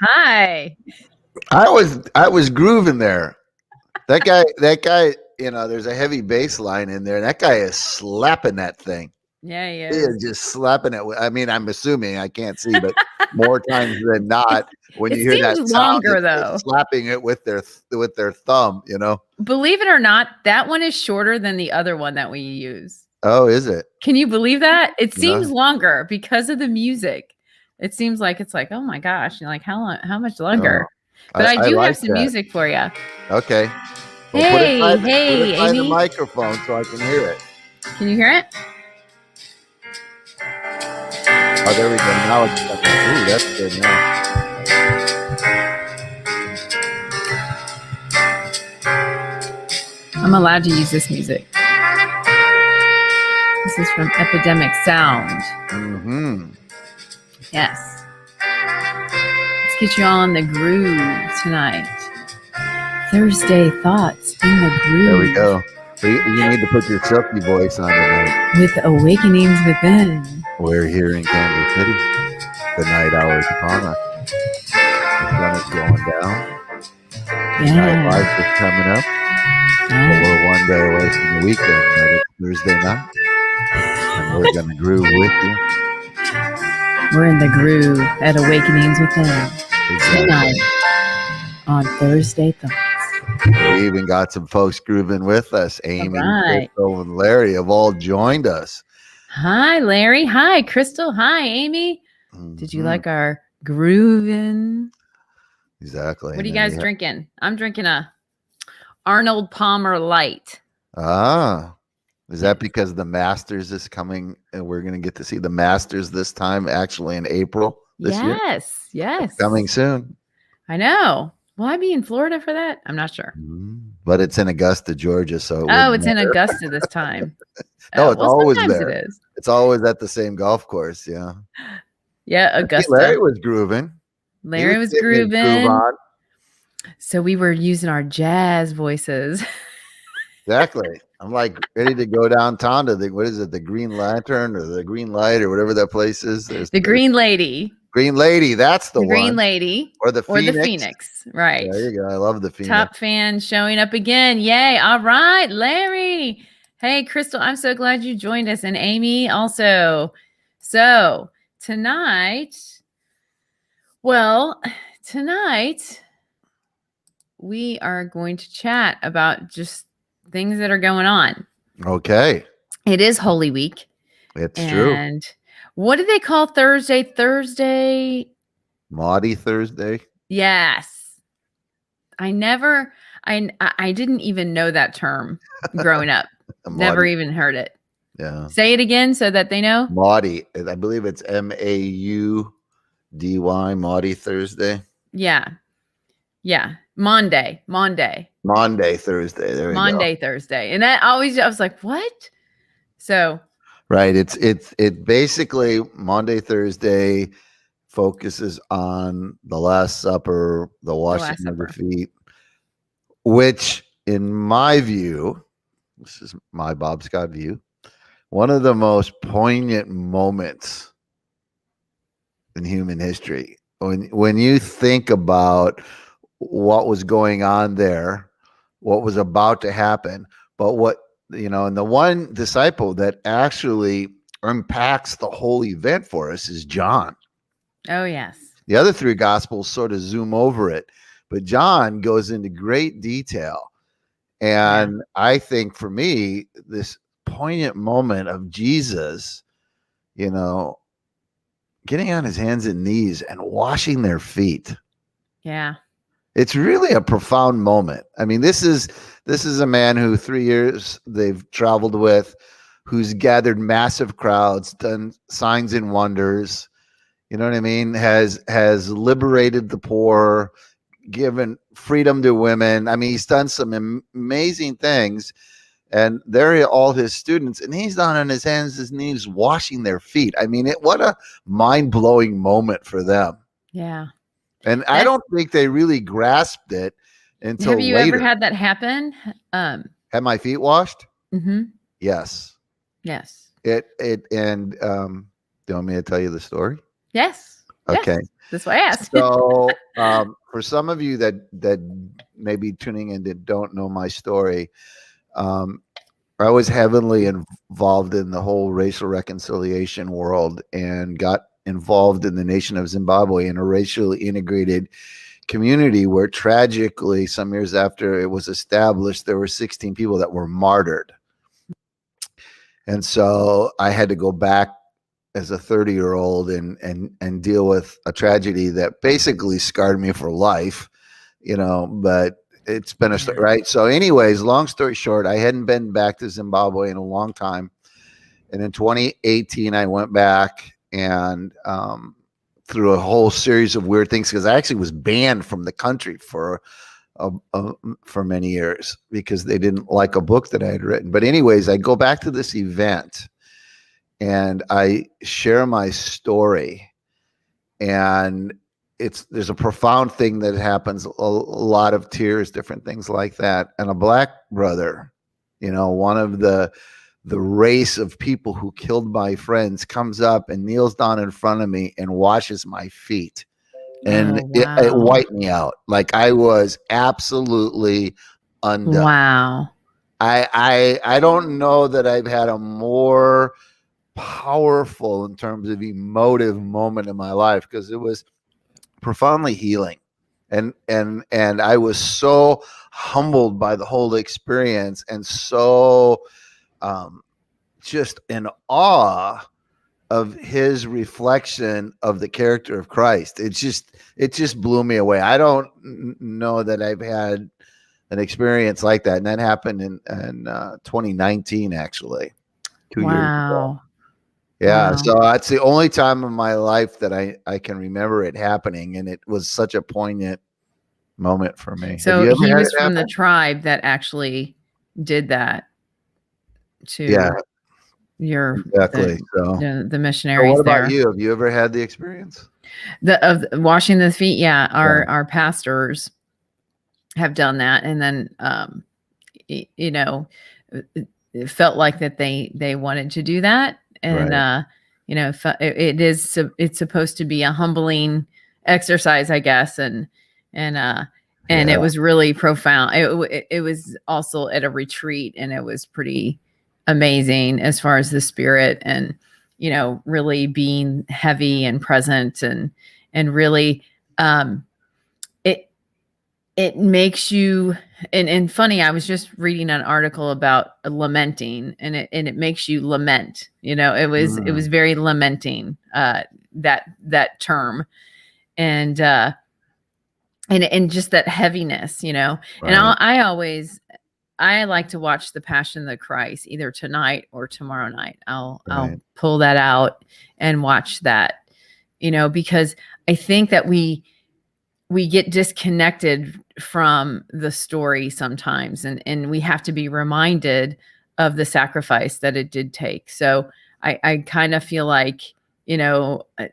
Hi. I was grooving there. That guy, there's a heavy bass line in there, and that guy is slapping that thing. Yeah, he He is is. just slapping it. I mean, I'm assuming I can't see, but more times than It's, not, when it you hear seems that sound, longer it's though. slapping it with their thumb. Believe it or not, that one is shorter than the other one that we use. Oh, is it? Can you believe that? It seems No. longer because of the music. It seems like it's like, oh my gosh, you're like, how much longer? Oh, But I I do have like some that. music for you. Okay. Well, Hey, put it hey, by the Amy. microphone so I can hear it. Can you hear it? Oh, there we go. Now it's coming. Ooh, that's good now. I'm allowed to use this music. This is from Epidemic Sound. Mm-hmm. Yes. Let's get you on the groove tonight. Thursday thoughts in the groove. There we go. You need to put your silky voice on tonight. With awakenings within. We're here in Kansas City. The night hour is upon us. The sun is going down. Yeah. Life is coming up. But we're one day away from the weekend. But it's Thursday night. And we're going to groove with you. We're in the groove at Awakenings Within. Tonight on Thursday Thoughts. We even got some folks grooving with us. Amy, Crystal, and Larry have all joined us. Hi, Larry. Hi, Crystal. Hi, Amy. Mm-hmm. Did you like our grooving? Exactly. What are you guys drinking? I'm drinking a Arnold Palmer Light. Ah. Is that because the Masters is coming and we're going to get to see the Masters this time, actually in April this year? Yes. It's coming soon. I know. Will I be in Florida for that? I'm not sure. But it's in Augusta, Georgia. So it's in Augusta this time. No, it's always sometimes there. It is. It's always at the same golf course. Yeah. Yeah, Augusta. Larry was grooving. Larry was grooving. So we were using our jazz voices. Exactly. I'm like ready to go downtown to what is it? The Green Lantern or the Green Light or whatever that place is. There's the Green Lady. Green Lady. That's the one. Green Lady. Or the Phoenix. Right. There you go. I love the Phoenix. Top fan showing up again. Yay. All right, Larry. Hey, Crystal, I'm so glad you joined us. And Amy also. So tonight we are going to chat about just things that are going on. Okay. It is Holy Week. It's true. And what do they call Thursday? Thursday? Maudie Thursday? Yes. I didn't even know that term growing up. Never even heard it. Yeah. Say it again so that they know. Maudie. I believe it's Maudy, Maudie Thursday. Yeah. Monday Thursday. There we go. Monday Thursday. And I was like, what? So. Right. It basically Monday Thursday focuses on the Last Supper, the washing of the feet, which in my view, this is my Bob Scott view, one of the most poignant moments in human history. When you think about what was going on there, what was about to happen, but and the one disciple that actually unpacks the whole event for us is John. Oh, yes. The other three gospels sort of zoom over it, but John goes into great detail. And I think for me, this poignant moment of Jesus, getting on his hands and knees and washing their feet. Yeah. It's really a profound moment. I mean, this is a man who 3 years they've traveled with, who's gathered massive crowds, done signs and wonders. You know what I mean? Has liberated the poor, given freedom to women. I mean, he's done some amazing things. And they're all his students, and he's down on his hands, his knees, washing their feet. I mean, what a mind-blowing moment for them. Yeah. And I don't think they really grasped it until later. Have you ever had that happen? Had my feet washed? Mm-hmm. Yes. Yes. Do you want me to tell you the story? Yes. Okay. Yes, that's why I asked. So, for some of you that may be tuning in that don't know my story, I was heavily involved in the whole racial reconciliation world and got involved in the nation of Zimbabwe in a racially integrated community where tragically some years after it was established, there were 16 people that were martyred. And so I had to go back as a 30-year-old and deal with a tragedy that basically scarred me for life, but it's been a story, right? So anyways, long story short, I hadn't been back to Zimbabwe in a long time. And in 2018, I went back and through a whole series of weird things, because I actually was banned from the country for many years because they didn't like a book that I had written. But anyways, I go back to this event and I share my story, and there's a profound thing that happens, a lot of tears, different things like that. And a black brother, one of the race of people who killed my friends, comes up and kneels down in front of me and washes my feet. And it wiped me out. Like I was absolutely undone. Wow. I don't know that I've had a more powerful in terms of emotive moment in my life, because it was profoundly healing, and I was so humbled by the whole experience, and so just in awe of his reflection of the character of Christ. It just blew me away. I don't know that I've had an experience like that, and that happened in 2019, actually, 2 years ago. Yeah, wow. So that's the only time in my life that I can remember it happening, and it was such a poignant moment for me. So he was from the tribe that actually did that to the missionaries. So what about you? Have you ever had the experience of washing the feet? Yeah, our pastors have done that, and then it felt like that they wanted to do that. And, it's supposed to be a humbling exercise, I guess. And it was really profound. It was also at a retreat, and it was pretty amazing as far as the spirit and, really being heavy and present and really, it makes you, and funny, I was just reading an article about lamenting, and it makes you lament. It was very lamenting, that term, and just that heaviness, Right. And I like to watch The Passion of the Christ either tonight or tomorrow night. I'll pull that out and watch that, because I think that we get disconnected from the story sometimes, and we have to be reminded of the sacrifice that it did take. So I kind of feel like,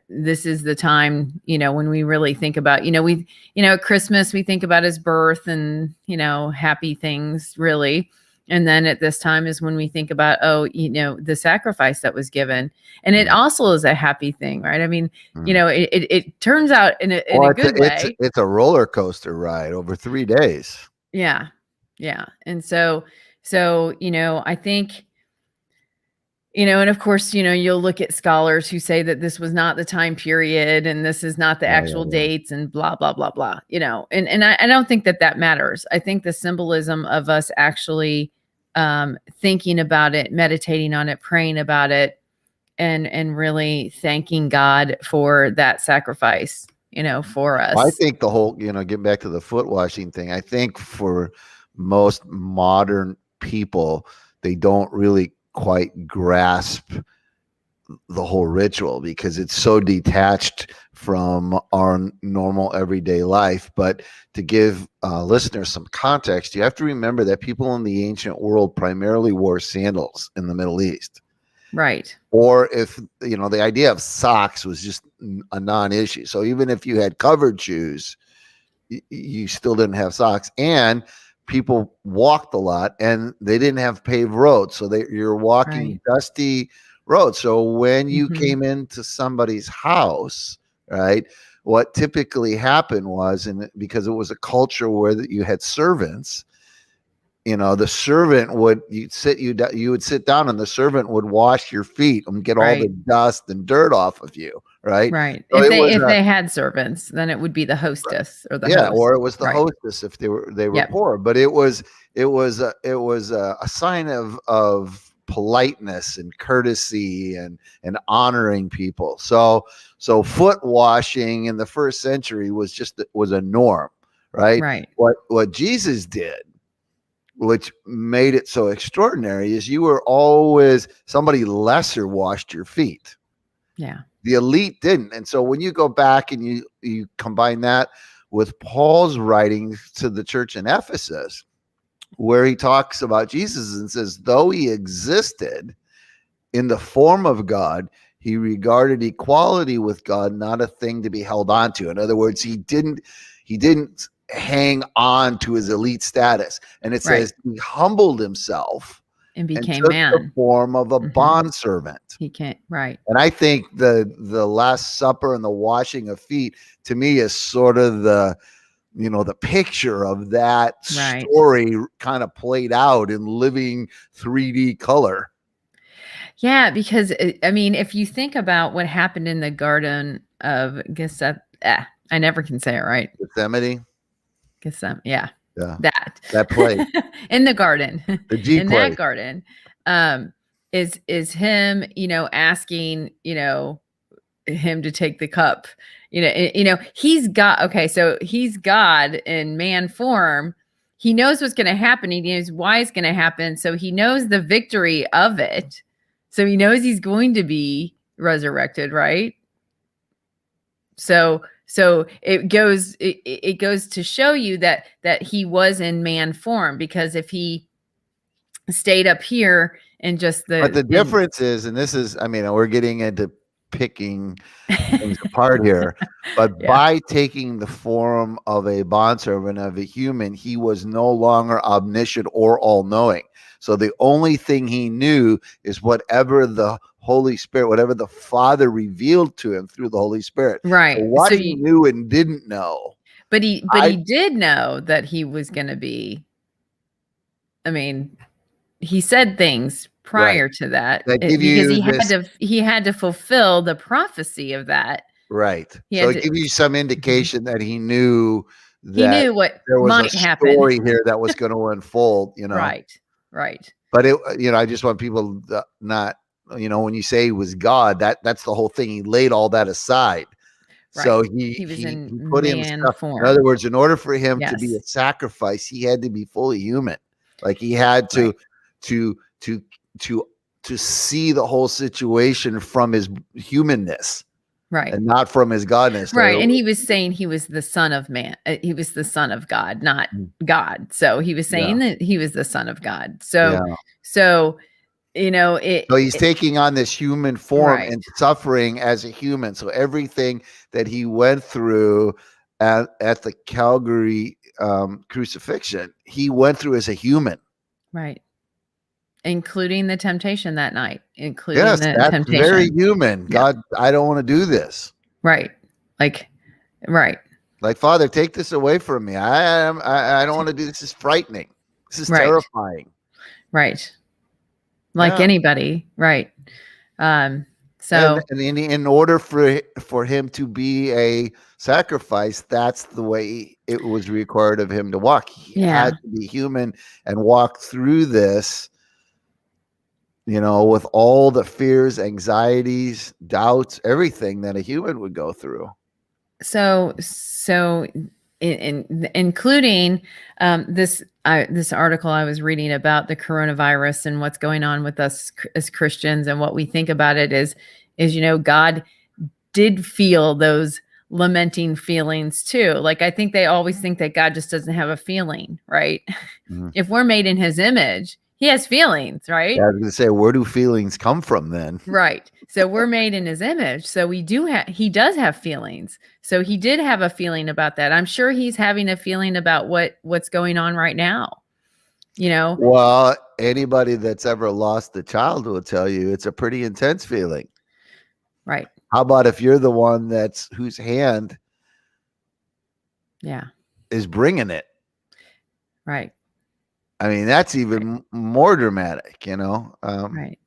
this is the time, when we really think about, at Christmas, we think about his birth and, happy things really. And then at this time is when we think about, the sacrifice that was given. And it also is a happy thing, right? I mean, it turns out in a good way. It's a roller coaster ride over 3 days. Yeah. Yeah. And so, I think, and of course, you'll look at scholars who say that this was not the time period and this is not the actual dates and blah, blah, blah, blah, and I don't think that matters. I think the symbolism of us actually thinking about it, meditating on it, praying about it, and really thanking God for that sacrifice, for us. Well, I think the whole, getting back to the foot washing thing, I think for most modern people, they don't really quite grasp the whole ritual because it's so detached from our normal everyday life. But to give listeners some context, you have to remember that people in the ancient world primarily wore sandals in the Middle East. Right. Or if, the idea of socks was just a non-issue. So even if you had covered shoes, you still didn't have socks. And people walked a lot and they didn't have paved roads. So you're walking dusty roads. So when you came into somebody's house, right? What typically happened was, and because it was a culture where you had servants, the servant would you would sit down, and the servant would wash your feet and get all the dust and dirt off of you, right? Right. So if they had servants, then it would be the hostess or the host. Or it was the hostess if they were poor. But it was a sign of politeness and courtesy and honoring people. So foot washing in the first century was a norm, right? Right. What Jesus did, which made it so extraordinary, is you were always somebody lesser washed your feet. Yeah. The elite didn't. And so when you go back and you combine that with Paul's writings to the church in Ephesus, where he talks about Jesus and says, though he existed in the form of God, he regarded equality with God not a thing to be held on to. In other words, he didn't hang on to his elite status. And it says he humbled himself and became took man, the form of a bondservant. He can't, right. And I think the Last Supper and the washing of feet, to me, is sort of the picture of that story kind of played out in living 3D color. Yeah, because I mean, if you think about what happened in the Garden of Gethsemane, I never can say it right. Gethsemane. Yeah. That place in the garden, the G in place. That garden, is him, asking, him to take the cup, he's God. Okay. So he's God in man form. He knows what's going to happen. He knows why it's going to happen. So he knows the victory of it. So he knows he's going to be resurrected. Right. So it goes to show you that he was in man form, because if he stayed up here and but the difference is, and this is, we're getting into picking things apart here, but by taking the form of a bondservant, of a human, he was no longer omniscient or all-knowing. So the only thing he knew is whatever the Holy Spirit, whatever the Father revealed to him through the Holy Spirit. Right. So what he knew and didn't know. But he did know that he was going to be, he said things prior to that, because he had to fulfill the prophecy of that. Right. So it gives you some indication that he knew that he knew what there was might a happen. Story here that was going to unfold, Right. But I just want people not, when you say he was God, that's the whole thing. He laid all that aside. Right. So he put himself form. In other words, in order for him to be a sacrifice, he had to be fully human. Like he had to see the whole situation from his humanness. Right. And not from his godness. Right. And he was saying he was the son of man. He was the son of God, not God. So he was saying that he was the son of God. So so he's taking on this human form and suffering as a human. So everything that he went through at the Calvary crucifixion, he went through as a human. Right. Including the temptation that night, that's temptation. Very human. God, I don't want to do this. Right. Like, Father, take this away from me. I don't want to do this. This is frightening. This is terrifying. Right. Like anybody. Right. So and in order for him to be a sacrifice, that's the way it was required of him to walk. He had to be human and walk through this, with all the fears, anxieties, doubts, everything that a human would go through. So including this article I was reading about the coronavirus and what's going on with us as Christians, and what we think about it is God did feel those lamenting feelings too. Like, I think they always think that God just doesn't have a feeling, right? Mm. If we're made in his image, he has feelings, right? Yeah, I was going to say, where do feelings come from then? Right. So we're made in his image. So he does have feelings. So he did have a feeling about that. I'm sure he's having a feeling about what's going on right now. Well, anybody that's ever lost a child will tell you it's a pretty intense feeling. Right. How about if you're the one whose hand is bringing it? Right. I mean, that's even more dramatic, Right.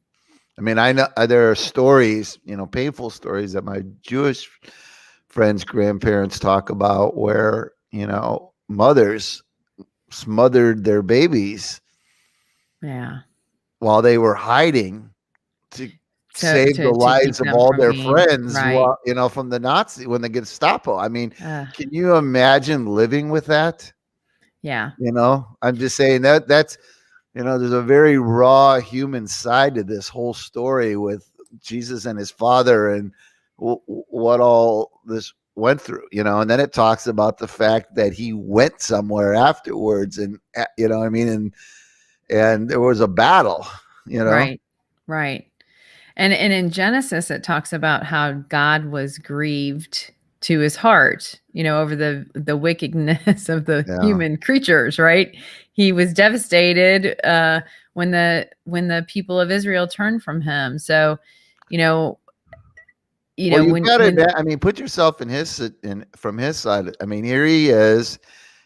I mean, I know there are stories, painful stories that my Jewish friends' grandparents talk about where, mothers smothered their babies while they were hiding to save the lives of all their friends, from the Nazi, when the Gestapo. I mean, can you imagine living with that? Yeah. I'm just saying that's, there's a very raw human side to this whole story with Jesus and his father and what all this went through, and then it talks about the fact that he went somewhere afterwards and, what I mean? And there was a battle, Right. Right. And in Genesis, it talks about how God was grieved to his heart, over the wickedness of the human creatures, right? He was devastated when the people of Israel turned from him. So, I mean, put yourself from his side. I mean, here he is.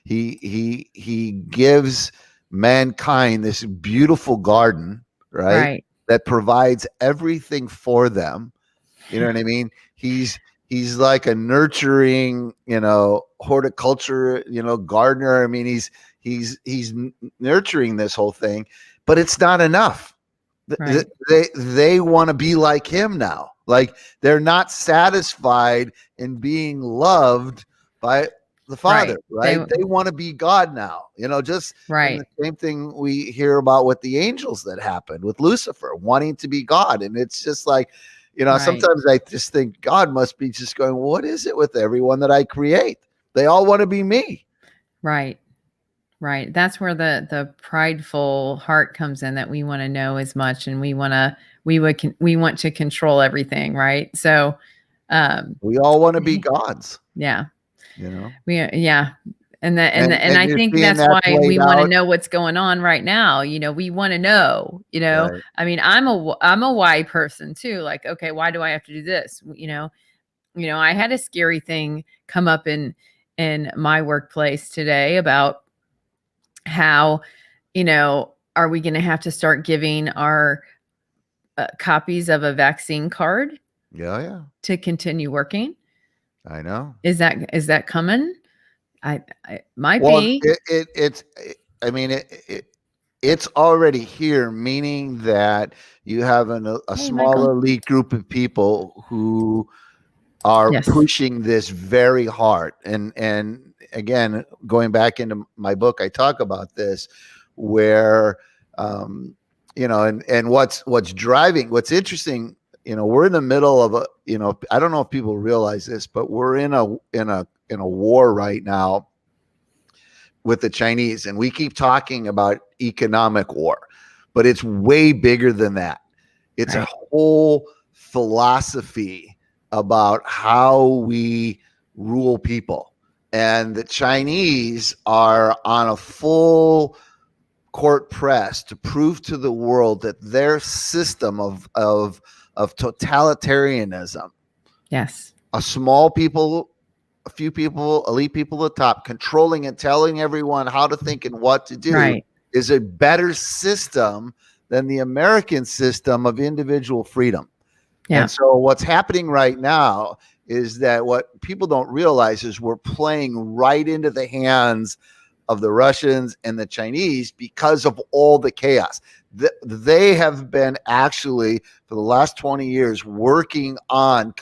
He gives mankind this beautiful garden, right? That provides everything for them. You know what I mean? He's like a nurturing, horticulture, gardener. I mean, he's nurturing this whole thing, but it's not enough. Right. They want to be like him now. Like, they're not satisfied in being loved by the Father, right? They want to be God now, just the same thing we hear about with the angels that happened with Lucifer wanting to be God. And it's just like, sometimes I just think God must be just going, what is it with everyone that I create? They all want to be me. Right. Right. That's where the prideful heart comes in, that we want to know as much and we want to control everything. Right. So we all want to be gods. Yeah. And I think that's why we want to know what's going on right now. We want to know, right. I mean, I'm a why person too. Like, okay, why do I have to do this? I had a scary thing come up in my workplace today about how, are we going to have to start giving our copies of a vaccine card? Yeah. To continue working. I know. Is that coming? I might be. It's already here, meaning that you have a small elite group of people who are pushing this very hard. And again, going back into my book, I talk about this, where and what's driving, what's interesting, we're in the middle of I don't know if people realize this, but we're in a war right now with the Chinese, and we keep talking about economic war, but it's way bigger than that. It's a whole philosophy about how we rule people. And the Chinese are on a full court press to prove to the world that their system of totalitarianism, a few people, elite people at the top, controlling and telling everyone how to think and what to do, is a better system than the American system of individual freedom. And so what's happening right now is that what people don't realize is we're playing right into the hands of the Russians and the Chinese because of all the chaos. They have been actually, for the last 20 years, working on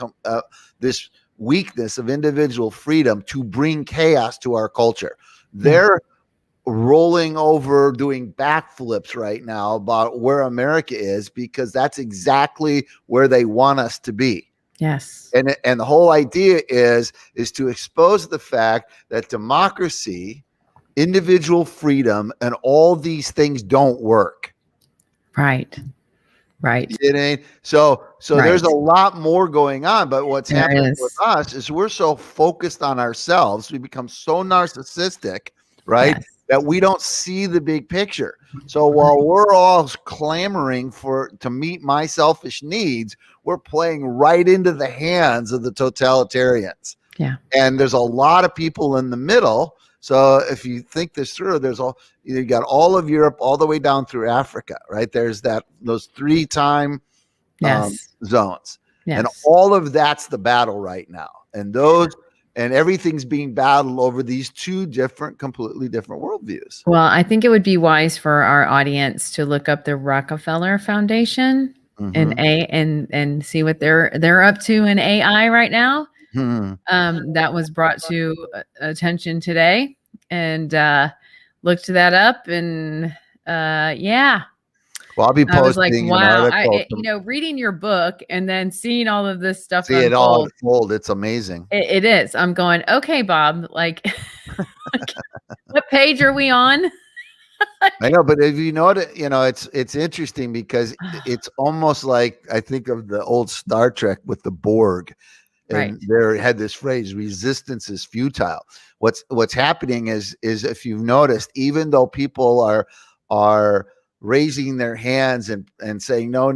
this weakness of individual freedom to bring chaos to our culture. They're rolling over, doing backflips right now about where America is, because that's exactly where they want us to be. Yes. And the whole idea is to expose the fact that democracy, individual freedom, and all these things don't work. Right. You know? So there's a lot more going on, but what's happening with us is we're so focused on ourselves. We become so narcissistic, right? Yes. that we don't see the big picture. So while we're all clamoring to meet my selfish needs, we're playing right into the hands of the totalitarians. Yeah. And there's a lot of people in the middle. So if you think this through, you got all of Europe all the way down through Africa, right? There's those 3 time zones. Yes. And all of that's the battle right now. And everything's being battled over these 2 completely different worldviews. Well, I think it would be wise for our audience to look up the Rockefeller Foundation and see what they're up to in AI right now. That was brought to attention today, and looked that up, and yeah. Well, I'll be posting. I was like, wow, reading your book and then seeing all of this stuff it all unfold. It's amazing. It is. I'm going, okay, Bob, like, what page are we on? I know, but if you know it, it's interesting because it's almost like I think of the old Star Trek with the Borg. And they had this phrase, resistance is futile. What's happening is if you've noticed, even though people are raising their hands and saying, no,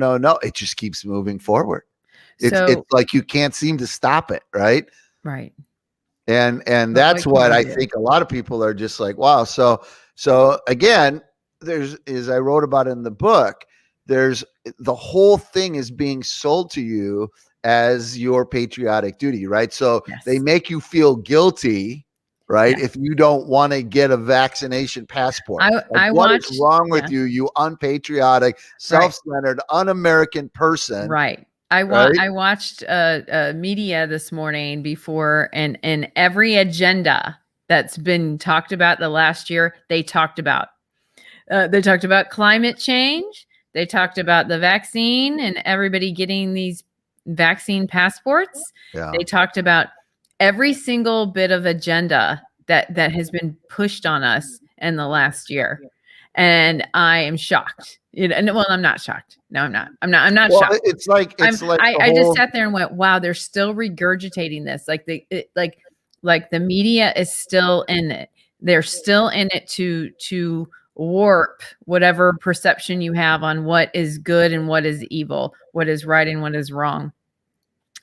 it just keeps moving forward. It's like you can't seem to stop it. Right. Right. And that's what I think a lot of people are just like, wow. So again, as I wrote about in the book, the whole thing is being sold to you as your patriotic duty, right? So they make you feel guilty, right? If you don't want to get a vaccination passport. What is wrong with you, you unpatriotic, self-centered, un-American person? Right. I watched media this morning before, and every agenda that's been talked about the last year, they talked about climate change. They talked about the vaccine and everybody getting these vaccine passports. They talked about every single bit of agenda that has been pushed on us in the last year. And I am shocked. Well, I'm not shocked. No, I'm not. I'm not shocked. It's like I just sat there and went, wow, they're still regurgitating this. Like the media is still in it. They're still in it to warp whatever perception you have on what is good and what is evil, what is right and what is wrong.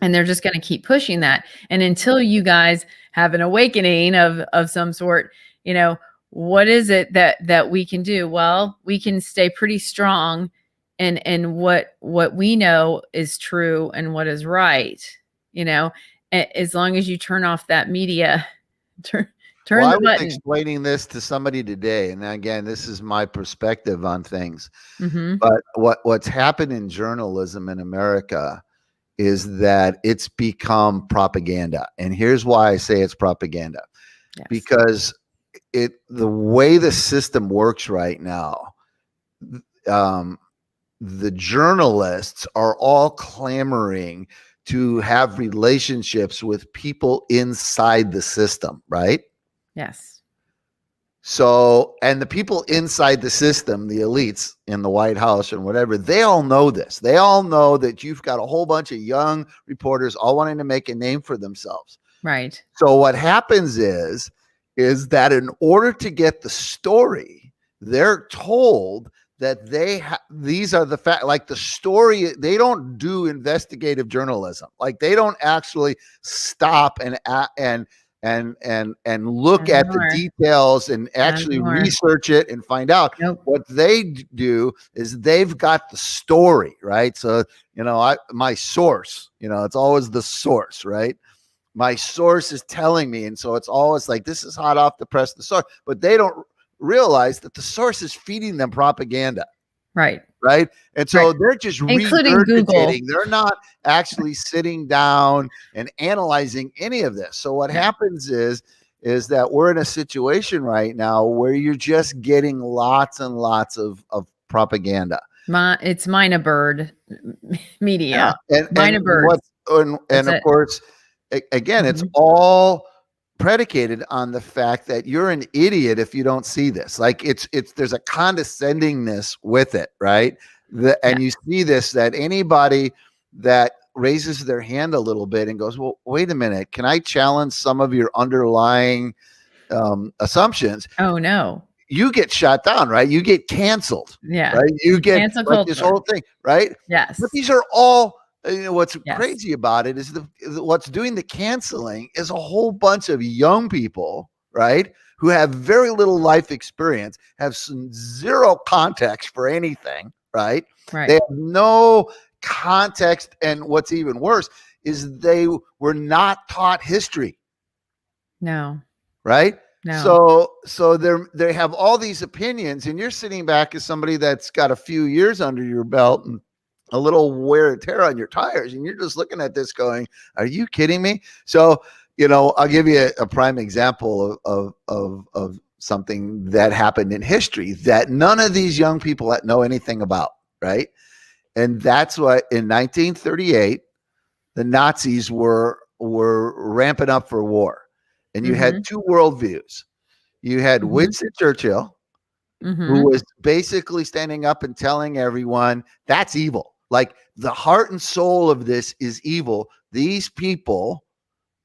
And they're just going to keep pushing that. And until you guys have an awakening of some sort, what is it that we can do? Well, we can stay pretty strong in what we know is true and what is right, as long as you turn off that media, turn the button. I was explaining this to somebody today, and again, this is my perspective on things. But what's happened in journalism in America is that it's become propaganda. And here's why I say it's propaganda. Because the way the system works right now, the journalists are all clamoring to have relationships with people inside the system, right? Yes. So, and the people inside the system, the elites in the White House and whatever, they all know this. They all know that you've got a whole bunch of young reporters all wanting to make a name for themselves. Right. So what happens is that in order to get the story, they're told that these are the facts. Like the story, they don't do investigative journalism. Like they don't actually stop and look at the details and actually research it and find out. What they do is they've got the story, right? So, my source, it's always the source, right? My source is telling me. And so it's always like, this is hot off the press, the source, but they don't realize that the source is feeding them propaganda. Right. Right. And so they're just including Google. They're not actually sitting down and analyzing any of this. So what happens is that we're in a situation right now where you're just getting lots and lots of propaganda. It's Minabird media. And Minabird. And of course, again, it's all predicated on the fact that you're an idiot if you don't see this. Like there's a condescendingness with it, right? And you see this, that anybody that raises their hand a little bit and goes, well, wait a minute, can I challenge some of your underlying assumptions? Oh no. you get shut down, right? You get canceled. Yeah. Right. You get cancel like this whole thing, right? Yes. But these are all, what's crazy about it is what's doing the canceling is a whole bunch of young people, right? Who have very little life experience, have zero context for anything, right? They have no context. And what's even worse is they were not taught history. No. Right? No. So they have all these opinions, and you're sitting back as somebody that's got a few years under your belt and a little wear and tear on your tires, and you're just looking at this going, are you kidding me? So, I'll give you a prime example of something that happened in history that none of these young people know anything about, right? And that's why in 1938, the Nazis were ramping up for war. And you had two worldviews. You had Winston Churchill, who was basically standing up and telling everyone that's evil. Like, the heart and soul of this is evil. These people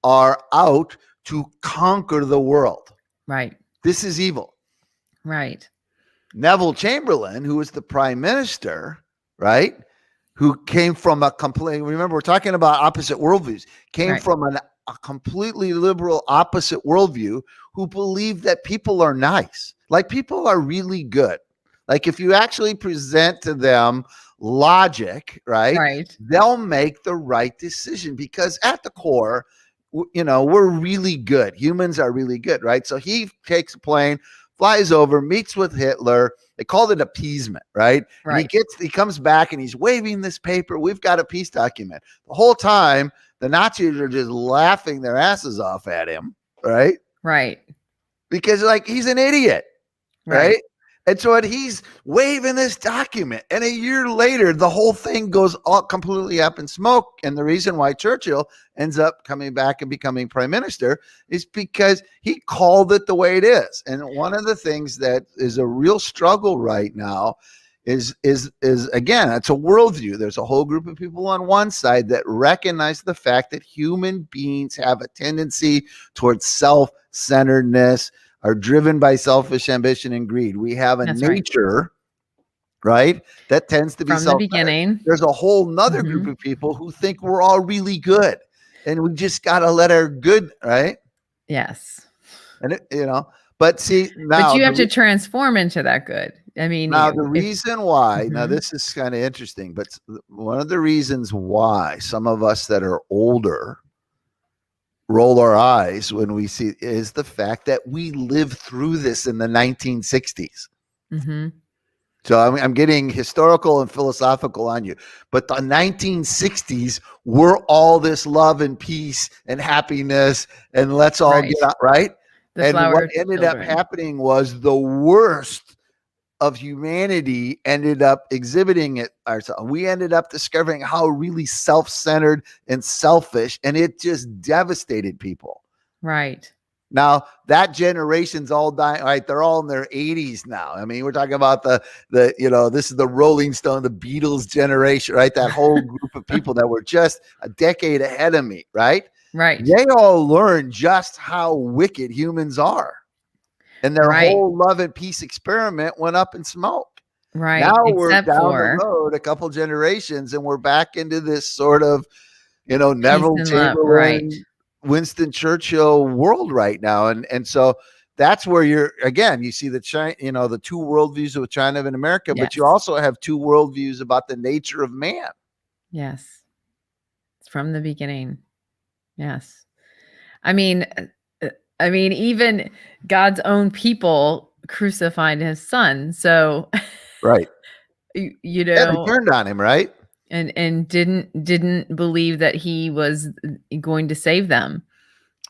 are out to conquer the world. Right. This is evil. Right. Neville Chamberlain, who was the prime minister, right, who came from remember, we're talking about opposite worldviews, came from a completely liberal opposite worldview, who believed that people are nice. Like, people are really good. Like, if you actually present to them logic, right, they'll make the right decision, because at the core, we're really good. Humans are really good, right? So he takes a plane, flies over, meets with Hitler. They called it appeasement, right? And he comes back and he's waving this paper. We've got a peace document. The whole time, the Nazis are just laughing their asses off at him, right? Right. Because, like, he's an idiot, right? And so he's waving this document, and a year later, the whole thing goes all completely up in smoke. And the reason why Churchill ends up coming back and becoming prime minister is because he called it the way it is. And one of the things that is a real struggle right now is again, it's a worldview. There's a whole group of people on one side that recognize the fact that human beings have a tendency towards self-centeredness, are driven by selfish ambition and greed. We have a nature, right, that tends to be from the beginning. There's a whole nother group of people who think we're all really good, and we just got to let our good, right? Yes. And but see, now, but you have to transform into that good. I mean, now the reason why, now this is kind of interesting, but one of the reasons why some of us that are older roll our eyes when we see is the fact that we lived through this in the 1960s. So I'm getting historical and philosophical on you, but the 1960s were all this love and peace and happiness, and let's all get out, right? And what ended up happening was the worst of humanity ended up exhibiting it ourselves. We ended up discovering how really self-centered and selfish, and it just devastated people. Right. Now that generation's all dying, right? They're all in their 80s now. I mean, we're talking about the this is the Rolling Stone, the Beatles generation, right? That whole group of people that were just a decade ahead of me, right? Right. They all learned just how wicked humans are. And their whole love and peace experiment went up in smoke. Right. Now we're down the road a couple generations, and we're back into this sort of, Neville Chamberlain, Winston Churchill world right now. And so that's where you see the China, the two worldviews of China and America, but you also have two worldviews about the nature of man. Yes. It's from the beginning. Yes. I mean, even God's own people crucified his son. So, right. They turned on him, right? And didn't believe that he was going to save them.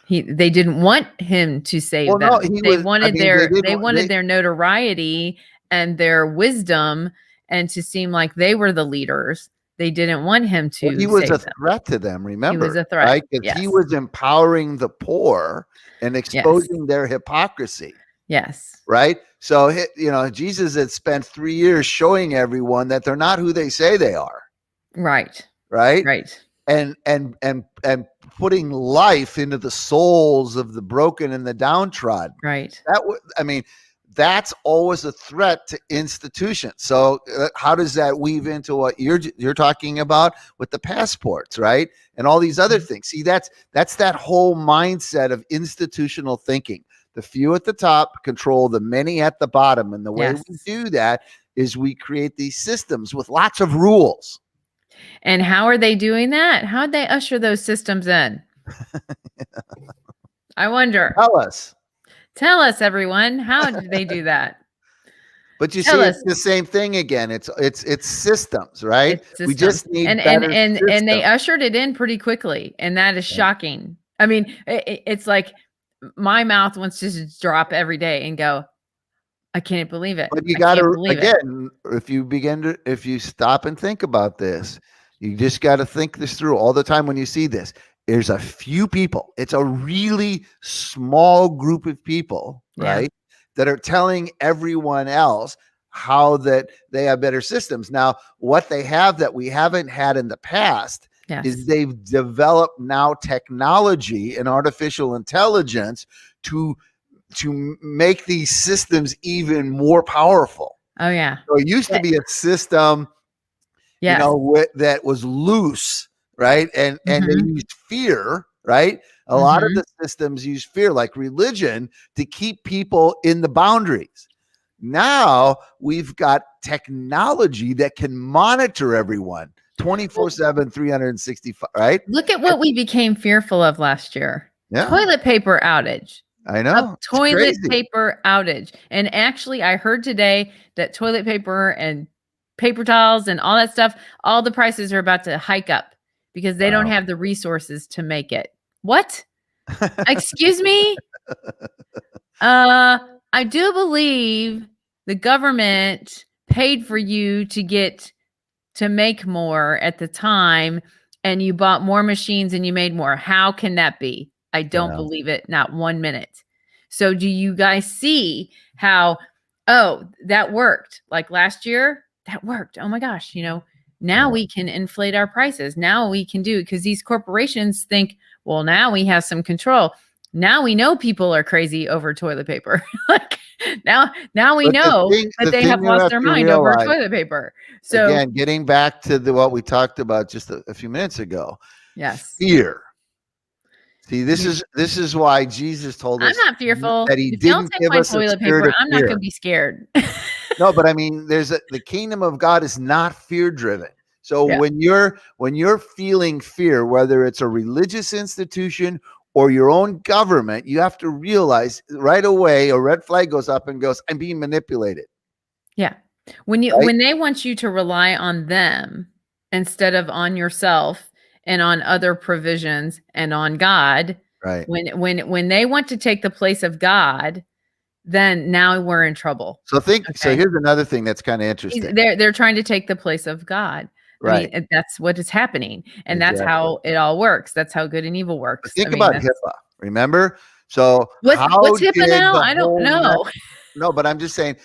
They didn't want him to save them. No, they wanted their notoriety and their wisdom, and to seem like they were the leaders. They didn't want him to. He was a threat to them. Remember, he was a threat. Right? Yes. He was empowering the poor and exposing their hypocrisy. Yes. Right. So Jesus had spent 3 years showing everyone that they're not who they say they are. Right. Right. Right. And putting life into the souls of the broken and the downtrodden. Right. that's always a threat to institutions. So how does that weave into what you're talking about with the passports, right? And all these other things. See, that's that whole mindset of institutional thinking. The few at the top control the many at the bottom. And the way we do that is we create these systems with lots of rules. And how are they doing that? How'd they usher those systems in? I wonder. Tell us, everyone. How did they do that? But you see, it's the same thing again. It's systems, right? We just need and they ushered it in pretty quickly, and that is shocking. I mean, it's like my mouth wants to just drop every day and go, I can't believe it. But you got to, again, if you stop and think about this, you just got to think this through all the time when you see this. There's a few people. It's a really small group of people, right, that are telling everyone else how that they have better systems. Now, what they have that we haven't had in the past is they've developed now technology and artificial intelligence to make these systems even more powerful. Oh, yeah. So it used to be a system, you know, that was loose, right? And they used fear, right? A lot of the systems use fear, like religion, to keep people in the boundaries. Now we've got technology that can monitor everyone 24/7, 365, right? Look at what we became fearful of last year. Toilet paper outage. I know. Toilet paper outage. And actually, I heard today that toilet paper and paper towels and all that stuff, all the prices are about to hike up because they don't have the resources to make it. What? Excuse me? I do believe the government paid for you to make more at the time, and you bought more machines and you made more. How can that be? I don't believe it. Not 1 minute. So do you guys see how, that worked? Like last year, that worked. Oh my gosh. You know, now we can inflate our prices. Now we can do it because these corporations think, well, now we have some control. Now we know people are crazy over toilet paper. Like now we know that they have lost their mind over toilet paper. So again, getting back to what we talked about just a few minutes ago. Yes. Fear. See, this is why Jesus told us I'm not fearful. That he didn't give us toilet paper. I'm not going to be scared. No, but I mean, the kingdom of God is not fear driven. So when you're feeling fear, whether it's a religious institution or your own government, you have to realize right away a red flag goes up and goes, I'm being manipulated. Yeah. When they want you to rely on them instead of on yourself and on other provisions and on God, right? When they want to take the place of God, then now we're in trouble. So so here's another thing that's kind of interesting. They're trying to take the place of God. Right. I mean, that's what is happening. And that's how it all works. That's how good and evil works. Think about HIPAA. Remember? So what's HIPAA now? I don't know. No, but I'm just saying,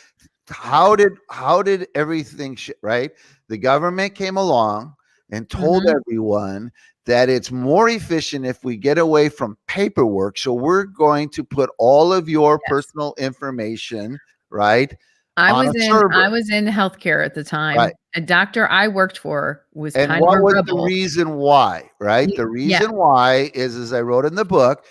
how did everything right? The government came along and told everyone that it's more efficient if we get away from paperwork. So we're going to put all of your personal information, right? I was in healthcare at the time. Right. A doctor I worked for was kind of a rebel. And what was the reason why, right? The reason why is, as I wrote in the book,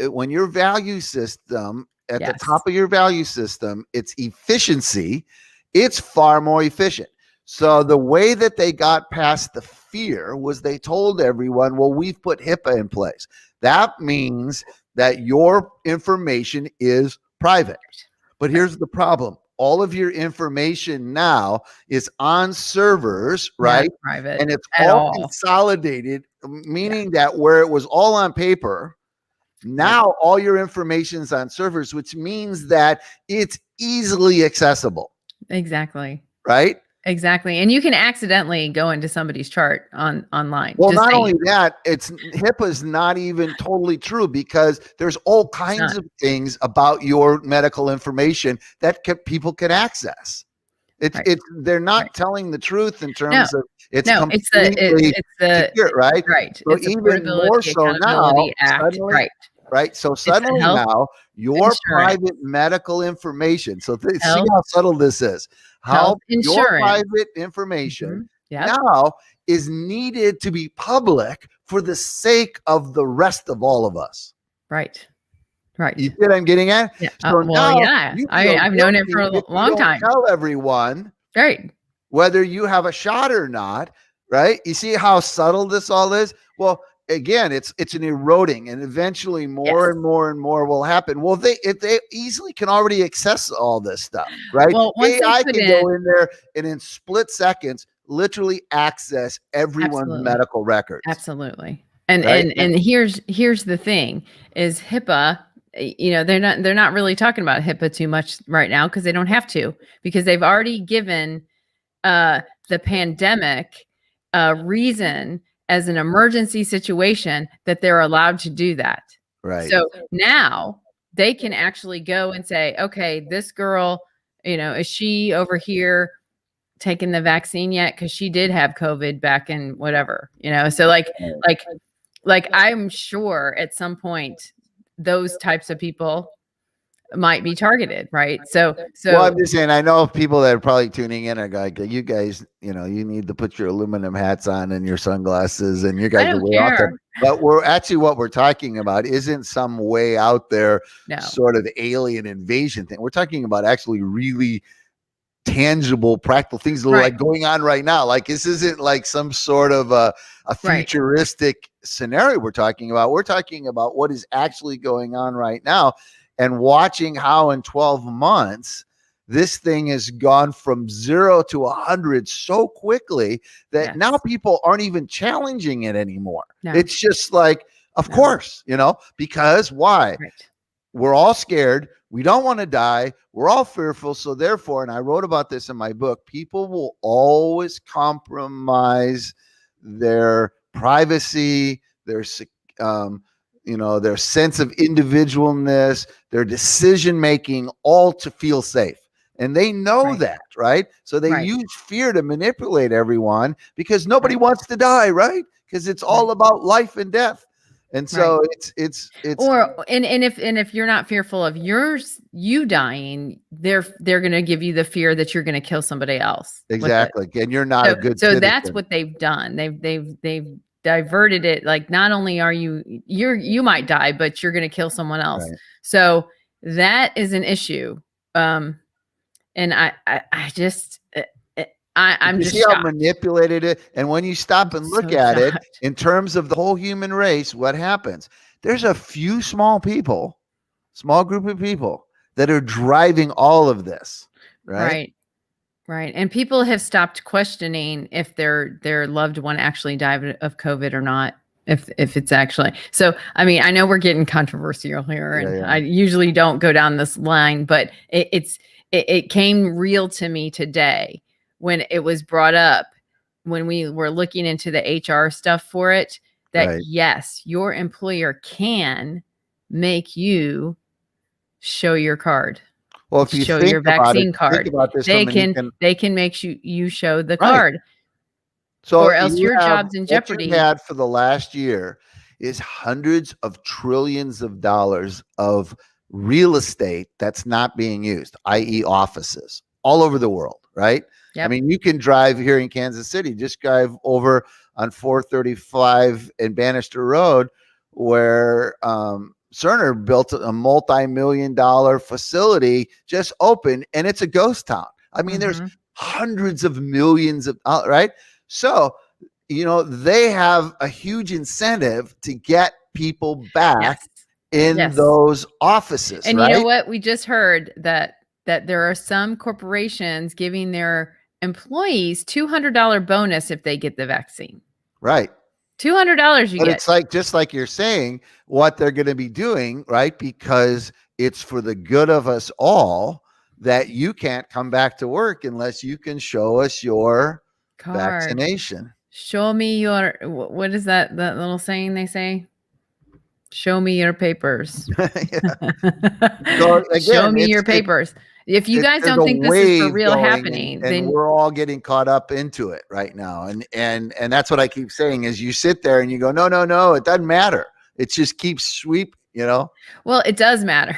when your value system, at the top of your value system, it's efficiency, it's far more efficient. So the way that they got past the fear was they told everyone, well, we've put HIPAA in place. That means that your information is private. But here's the problem. All of your information now is on servers, right? Private. And it's all consolidated, meaning that where it was all on paper, now all your information is on servers, which means that it's easily accessible. Exactly. Right? Exactly. And you can accidentally go into somebody's chart online. Well, not only that, HIPAA is not even totally true because there's all kinds of things about your medical information that people can access. They're not telling the truth in terms of it's completely secure, right? Right. So even more so now, right. right? So suddenly now your private medical information. So see how subtle this is. How your private information now is needed to be public for the sake of the rest of all of us. Right. You see what I'm getting at? Yeah. So I've known it for a long time. Tell everyone, right, whether you have a shot or not. Right? You see how subtle this all is? Well, again, it's an eroding, and eventually more and more and more will happen. Well, they easily can already access all this stuff, right? Well, AI can go in there and in split seconds literally access everyone's medical records. Absolutely. And here's the thing is HIPAA, they're not really talking about HIPAA too much right now because they don't have to, because they've already given the pandemic reason as an emergency situation that they're allowed to do that. Right. So now they can actually go and say, okay, this girl, is she over here taking the vaccine yet? Because she did have COVID back in whatever, so like I'm sure at some point those types of people might be targeted, right? So well, I'm just saying, I know people that are probably tuning in are like, you guys, you need to put your aluminum hats on and your sunglasses, and you guys are way out there. But what we're talking about isn't some way out there sort of alien invasion thing. We're talking about actually really tangible, practical things that are like going on right now. Like this isn't like some sort of a futuristic scenario we're talking about. We're talking about what is actually going on right now. And watching how in 12 months, this thing has gone from 0 to 100 so quickly that now people aren't even challenging it anymore. No. It's just like, of course, because why? Right. We're all scared. We don't want to die. We're all fearful. So therefore, and I wrote about this in my book, people will always compromise their privacy, their their sense of individualness, their decision-making, all to feel safe. And they know that, right? So they use fear to manipulate everyone because nobody wants to die, right? Because it's all about life and death. And so it's if you're not fearful of you dying, they're going to give you the fear that you're going to kill somebody else. Exactly. And you're not a good citizen. That's what they've done. They've diverted it. Like, not only are you might die, but you're going to kill someone else. Right. So that is an issue. And I'm just see how manipulated it. And when you stop and look at it in terms of the whole human race, what happens? There's a few small group of people that are driving all of this. Right. Right. And people have stopped questioning if their loved one actually died of COVID or not, if it's actually. So, I mean, I know we're getting controversial here, and I usually don't go down this line, but it came real to me today when it was brought up, when we were looking into the HR stuff for it, that yes, your employer can make you show your card. Well, if you show your vaccine card, they can make you show the card. So or else your job's in jeopardy. What you had for the last year is hundreds of trillions of dollars of real estate that's not being used, i.e. offices all over the world, right? Yep. I mean, you can drive here in Kansas City, just drive over on 435 and Bannister Road, where Cerner built a multi-million-dollar facility, just open, and it's a ghost town. I mean, there's hundreds of millions of, right? So, they have a huge incentive to get people back in those offices. And you know what? We just heard that there are some corporations giving their employees $200 bonus if they get the vaccine. Right. $200 but it's like, just like you're saying, what they're going to be doing, right? Because it's for the good of us all that you can't come back to work unless you can show us your vaccination. Show me your, what is that little saying they say? Show me your papers. So again, show me your papers. If you guys don't think this is for real happening, then we're all getting caught up into it right now. And that's what I keep saying is you sit there and you go, no, it doesn't matter. It just keeps you know? Well, it does matter.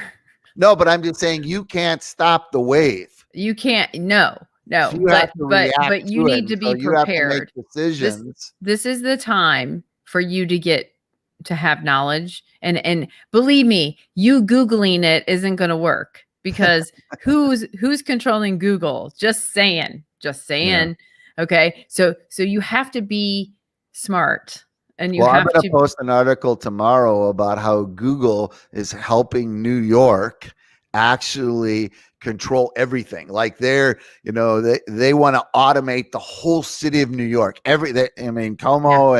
No, but I'm just saying you can't stop the wave. You can't. No, So you have to react but you to need it. to be So you have to make prepared. decisions. This is the time for you to have knowledge. And believe me, you Googling it isn't going to work, because who's controlling Google? Just saying. Yeah. Okay. So you have to be smart, and you Well, I'm have going to to post an article tomorrow about how Google is helping New York actually control everything. Like they want to automate the whole city of New York. Como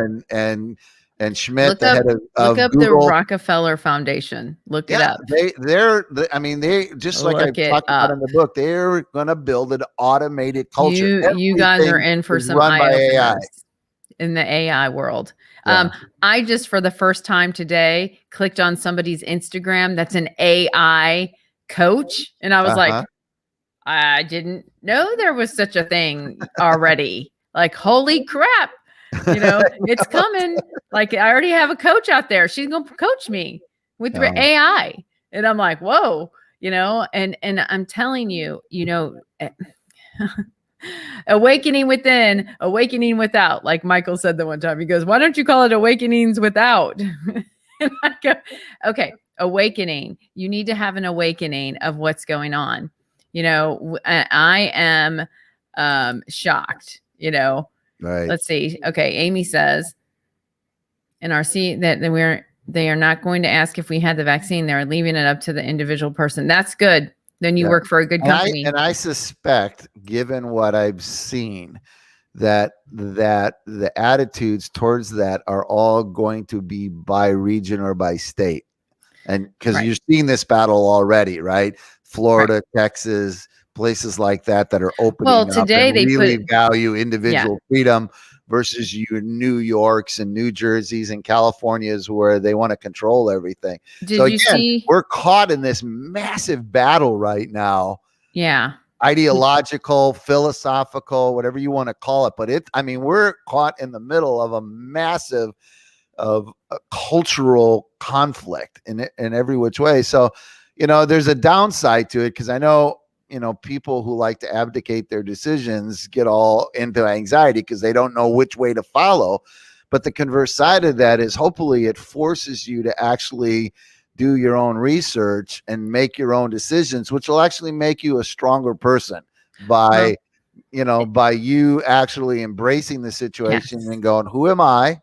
and Schmidt, the head of look up Google. the Rockefeller Foundation. Look it up. They just like I talked about in the book, they're going to build an automated culture. You guys are in for some eye-openers in the AI world. Yeah. I just, for the first time today, clicked on somebody's Instagram that's an AI coach, and I was like, I didn't know there was such a thing already. Like, holy crap. It's coming. Like, I already have a coach out there. She's going to coach me with AI. And I'm like, whoa, and I'm telling you, awakening within, awakening without. Like Michael said the one time, he goes, why don't you call it awakenings without? And I go, okay, awakening. You need to have an awakening of what's going on. I am shocked, Right. Let's see. Okay. Amy says in RC that they are not going to ask if we had the vaccine. They're leaving it up to the individual person. That's good. Then you work for a good company. And I suspect, given what I've seen, that the attitudes towards that are all going to be by region or by state. And because you're seeing this battle already, right? Florida, Texas, places like that are opening up today and really value individual freedom, versus New Yorks and New Jerseys and Californias where they want to control everything. We're caught in this massive battle right now. Yeah. Ideological, philosophical, whatever you want to call it. But we're caught in the middle of a massive cultural conflict in every which way. So, there's a downside to it, because I know, people who like to abdicate their decisions get all into anxiety because they don't know which way to follow. But the converse side of that is, hopefully it forces you to actually do your own research and make your own decisions, which will actually make you a stronger person by you actually embracing the situation and going, who am I?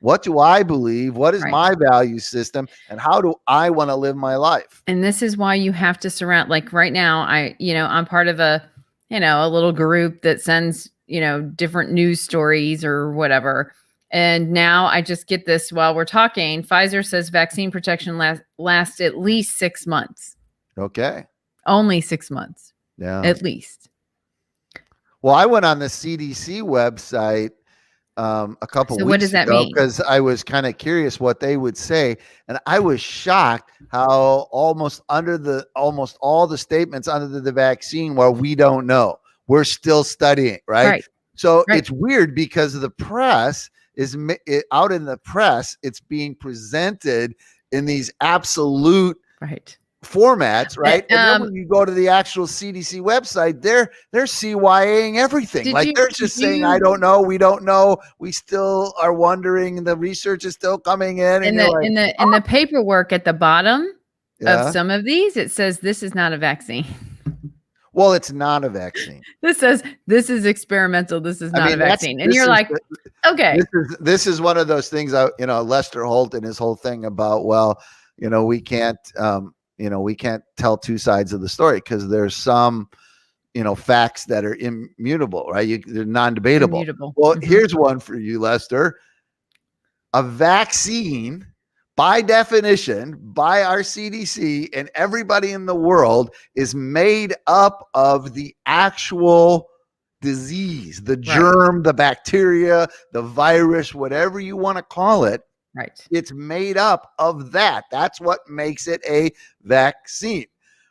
What do I believe? What is my value system? And how do I want to live my life? And this is why you have to surround, like right now, I'm part of a little group that sends, different news stories or whatever. And now I just get this while we're talking. Pfizer says vaccine protection lasts at least 6 months. Okay. Only 6 months. Yeah. At least. Well, I went on the CDC website a couple weeks what does that ago mean? Because I was kind of curious what they would say, and I was shocked how almost all the statements under the vaccine where we don't know, we're still studying, right? So it's weird because the press is out in the press, it's being presented in these absolute formats, right? And then when you go to the actual CDC website, they're CYAing everything. They're just saying, I don't know, we don't know, we still are wondering, the research is still coming in. And in the paperwork at the bottom of some of these, it says this is not a vaccine. Well, it's not a vaccine. This says this is experimental. This is not a vaccine. And you're like, okay. This is one of those things. Lester Holt and his whole thing about, we can't tell two sides of the story because there's some, facts that are immutable, right? They're non-debatable. Immutable. Well, here's one for you, Lester. A vaccine, by definition, by our CDC and everybody in the world, is made up of the actual disease, the germ, the bacteria, the virus, whatever you want to call it. Right. It's made up of that. That's what makes it a vaccine.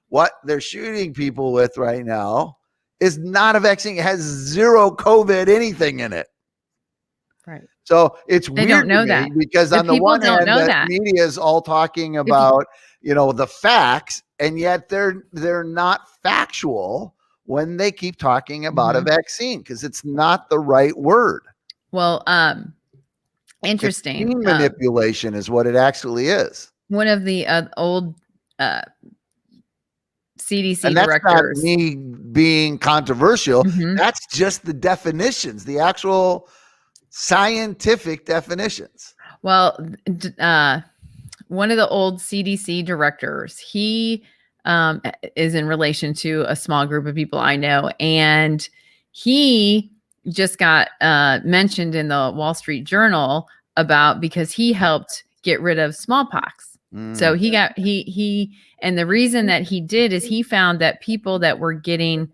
What they're shooting people with right now is not a vaccine. It has zero COVID anything in it. Right. So it's They weird don't know to me that because on the people one don't hand, know the that. media is all talking about, the facts, and yet they're not factual when they keep talking about a vaccine, because it's not the right word. Well, interesting. Gene manipulation is what it actually is. One of the old CDC and that's directors. Not me being controversial. That's just the definitions, the actual scientific definitions. Well, one of the old CDC directors, he is in relation to a small group of people I know, and he just got mentioned in the Wall Street Journal because he helped get rid of smallpox. So and the reason that he did is he found that people that were getting,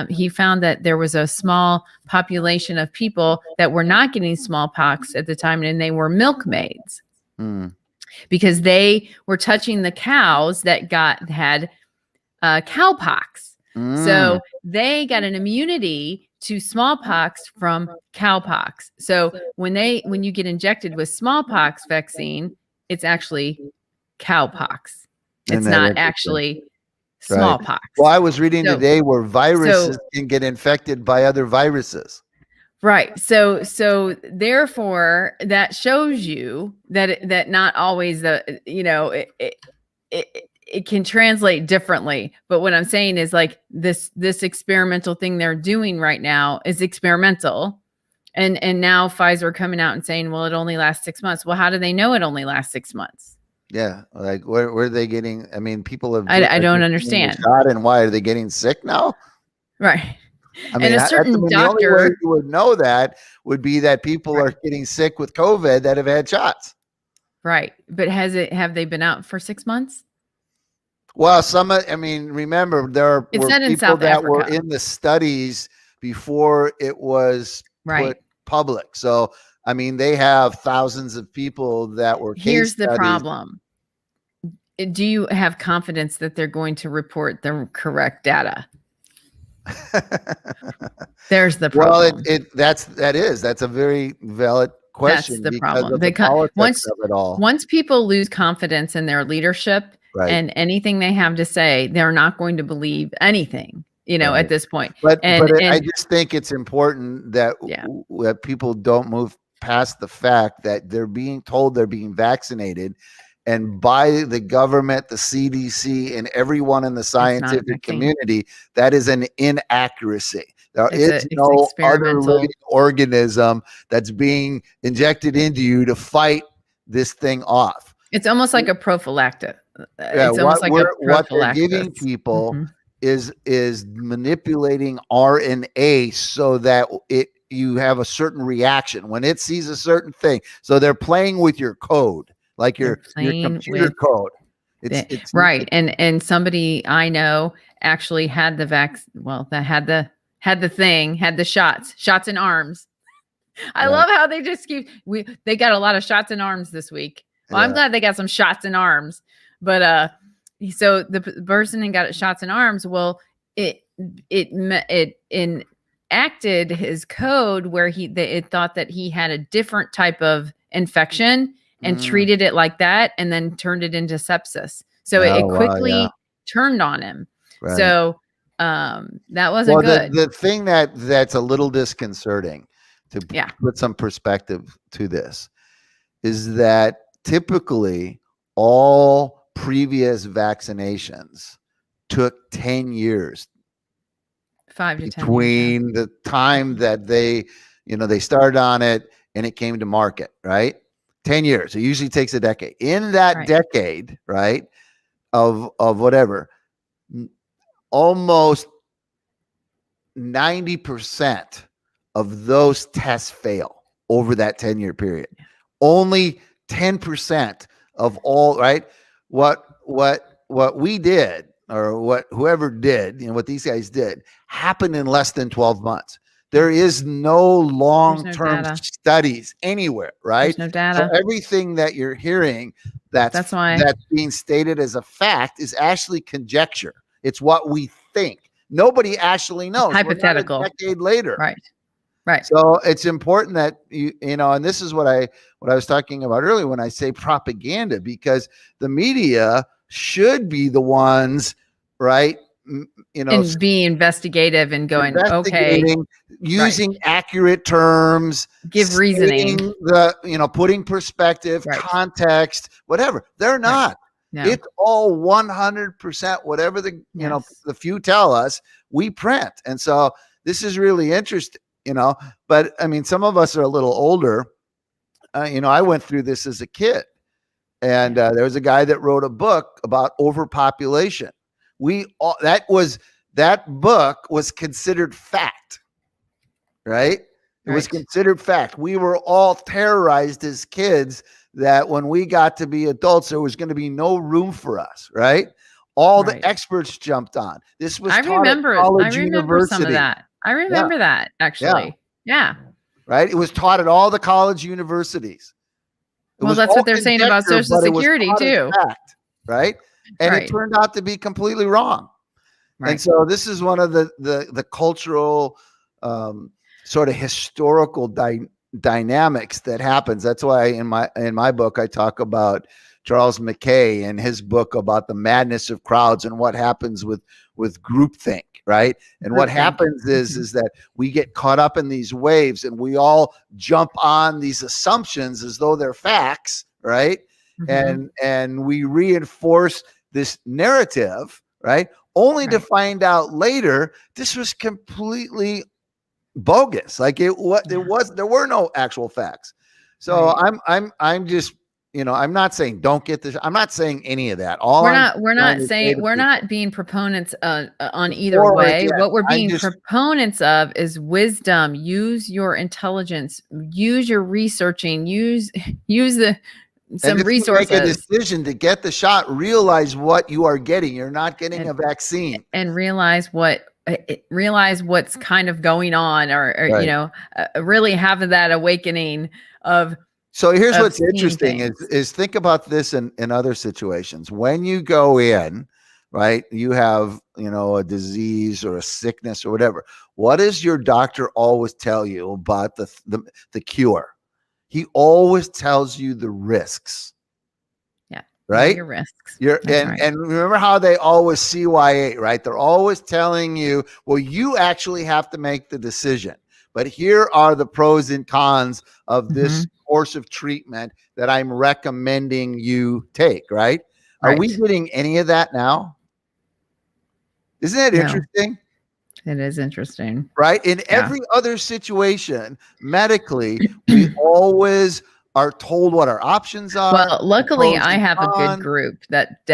he found that there was a small population of people that were not getting smallpox at the time, and they were milkmaids because they were touching the cows that had cowpox. So they got an immunity to smallpox from cowpox. So when you get injected with smallpox vaccine, it's actually cowpox. It's not actually smallpox. Right. Well, I was reading today where viruses can get infected by other viruses. Right. So therefore that shows you that not always it can translate differently. But what I'm saying is like this experimental thing they're doing right now is experimental. And now Pfizer coming out and saying, well, it only lasts 6 months. Well, how do they know it only lasts 6 months? Yeah. Like where are they getting? I mean, people have, I don't understand. And why are they getting sick now? Right. I mean, and a certain doctor, the only way you would know that would be that people are getting sick with COVID that have had shots. Right. But have they been out for 6 months? Well, remember there were people that were in the studies before it was put public. So, I mean, they have thousands of people that were. Here's the problem. Do you have confidence that they're going to report the correct data? There's the problem. Well, that's a very valid question. That's the problem. Of the politics of it all. Once people lose confidence in their leadership and anything they have to say, they're not going to believe anything, at this point. But I just think it's important that people don't move past the fact that they're being told they're being vaccinated, and by the government, the CDC, and everyone in the scientific community, that is an inaccuracy. There is no other living organism that's being injected into you to fight this thing off. It's almost like a prophylactic. What they're giving people is manipulating RNA so that you have a certain reaction when it sees a certain thing. So they're playing with your code, like your computer code. It's right. And somebody I know actually had the had the shots in arms. I love how they just they got a lot of shots in arms this week. Well, I'm glad they got some shots in arms, but so the person got shots in arms. Well, it enacted his code where it thought that he had a different type of infection and treated it like that, and then turned it into sepsis. So it quickly turned on him. Right. So that wasn't good. The thing that's a little disconcerting, to put some perspective to this, is that typically all previous vaccinations took 10 years 5 to 10 between the time that they started on it and it came to market, right? 10 years. It usually takes a decade. In that decade, right, of whatever, almost 90% of those tests fail over that 10-year period. Only 10% of all, right? What we did, or what whoever did, what these guys did, happened in less than 12 months. There is no long-term studies anywhere, right? There's no data. So everything that you're hearing that's being stated as a fact is actually conjecture. It's what we think. Nobody actually knows. Hypothetical. We're not a decade later. Right. Right. So it's important that you know, and this is what I was talking about earlier when I say propaganda, because the media should be the ones, right? You know, and be investigative and going, okay, using accurate terms, give reasoning, putting perspective, context, whatever. They're not. No. It's all 100% whatever the the few tell us, we print. And so this is really interesting, but I mean, some of us are a little older. I went through this as a kid, and there was a guy that wrote a book about overpopulation. That book was considered fact, right? It was considered fact. We were all terrorized as kids that when we got to be adults, there was going to be no room for us, right? All the experts jumped on. This was taught at college university. Some of that. I remember that, actually. Yeah. Right? It was taught at all the college universities. Well, that's what they're saying about Social Security, too. Fact, right? And it turned out to be completely wrong. Right. And so this is one of the cultural sort of historical dynamics that happens. That's why in my book I talk about Charles Mackay and his book about the madness of crowds and what happens with groupthink, right? And what happens is that we get caught up in these waves and we all jump on these assumptions as though they're facts, right? And we reinforce this narrative, right? Only to find out later this was completely bogus. Like there were no actual facts. So I'm just, I'm not saying don't get this. I'm not saying any of that. We're not being proponents on either way. What we're being proponents of is wisdom. Use your intelligence. Use your researching. Use some resources. Make a decision to get the shot. Realize what you are getting. You're not getting a vaccine. And realize what's kind of going on, or really having that awakening of. So here's what's interesting is think about this in other situations. When you go in, right, you have, a disease or a sickness or whatever. What does your doctor always tell you about the cure? He always tells you the risks. Yeah. Right? Your risks. And remember how they always CYA, right? They're always telling you, well, you actually have to make the decision. But here are the pros and cons of this course of treatment that I'm recommending you take, right? Are we getting any of that now? Isn't that interesting? It is interesting. Right? In every other situation, medically, we always are told what our options are. Well, luckily, I have a good group that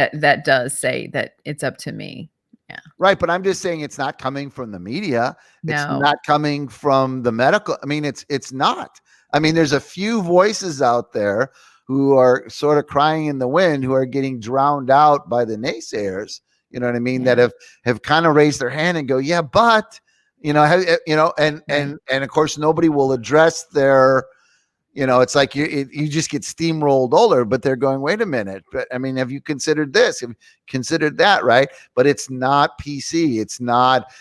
does say that it's up to me. Yeah. Right. But I'm just saying it's not coming from the media. It's not coming from the medical. I mean, it's not. I mean, there's a few voices out there who are sort of crying in the wind, who are getting drowned out by the naysayers. You know what I mean? That have kind of raised their hand and go, yeah, but, and of course, nobody will address their, it's like you just get steamrolled over, but they're going, wait a minute. But I mean, have you considered this? Have you considered that? Right. But it's not PC. It's not,